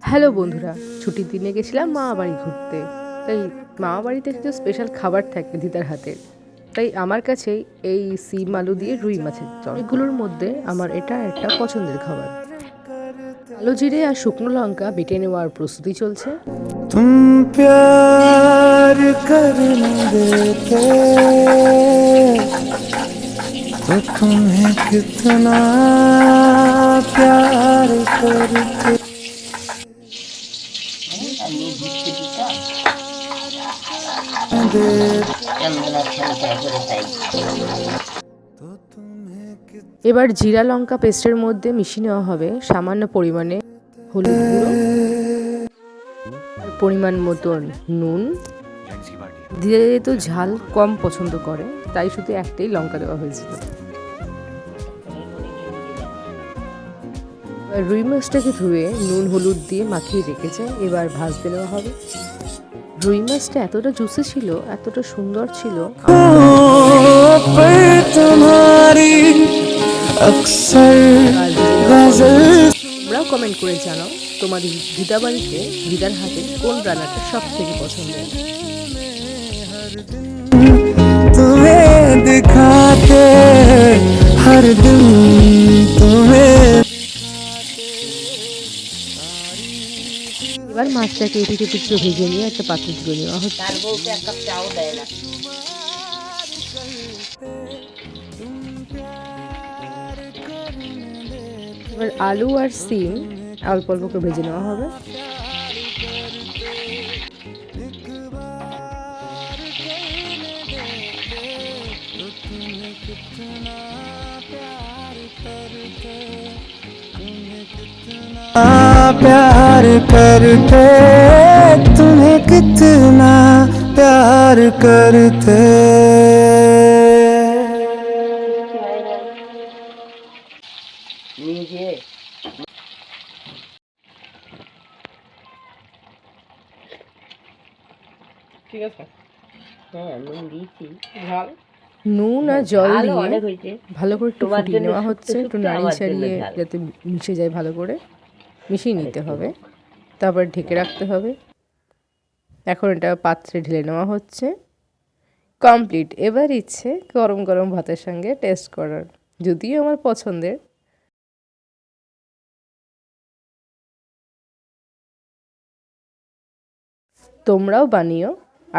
Hello বন্ধুরা, ছুটির দিনে গেছিলাম মামা বাড়ি ঘুরতে। তাই মামা বাড়িতে কিছু স্পেশাল খাবার থাকে দিদার হাতের। তাই আমার কাছে এই সিম আলু দিয়ে রুই মাছের চল, এগুলোর মধ্যে আমার এটা একটা পছন্দের খাবার। কালো জিরে আর শুকনো লঙ্কা বেটে নেওয়ার প্রস্তুতি চলছে। तुम प्यार करने देते तो तुम्हें कितना प्यार करते। এবার জিরা লঙ্কা পেস্টের মধ্যে মিশিয়ে নেওয়া হবে সামান্য পরিমাণে হলুদ গুঁড়ো, পরিমাণ মতন নুন। দিদা যেহেতু ঝাল কম পছন্দ করে তাই শুধু একটাই লঙ্কা দেওয়া হয়েছিল। রুই মাছটাকে ধুয়ে নুন হলুদ দিয়ে মাখিয়ে রেখেছে, এবার ভাজতে নেওয়া হবে। রুই মাছটা এতটা জুসি ছিল, এতটা সুন্দর ছিল, তোমরাও কমেন্ট করে জানাও তোমাদের দিদা বাড়িতে দিদার হাতে কোন রান্নাটা সব থেকে পছন্দের। तुम्हें दिखाते हर दिन तुम्हें। এবার মাছটাকে এদিকে পিছু ভেজে নিয়ে একটা পাত্রে তুলে নেওয়া হচ্ছে। এবার আলু আর সিম অল্প অল্প করে ভেজে নেওয়া হবে। प्यार करते तुम्हें कितना प्यार करते। ঠিক আছে, হ্যাঁ নুন দিয়েছি, ঝাল নুন আর জল দিয়ে ভালো করে একটু ফুটিয়ে নেওয়া হচ্ছে, একটু নাড়িয়ে ছাড়িয়ে যাতে মিশে যায়, ভালো করে মিশিয়ে নিতে হবে। তারপর ঢেকে রাখতে হবে। এখন এটা পাত্রে ঢেলে নেওয়া হচ্ছে। কমপ্লিট। এবার ইচ্ছে গরম গরম ভাতের সঙ্গে টেস্ট করার, যদিও আমার পছন্দের। তোমরাও বানিও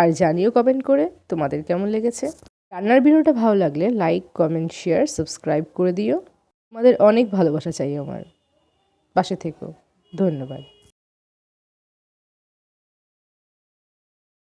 আর জানিও কমেন্ট করে তোমাদের কেমন লেগেছে। রান্নার ভিডিওটা ভালো লাগলে লাইক, কমেন্ট, শেয়ার, সাবস্ক্রাইব করে দিও। তোমাদের অনেক ভালোবাসা চাই, আমার পাশে থেকো। ধন্যবাদ।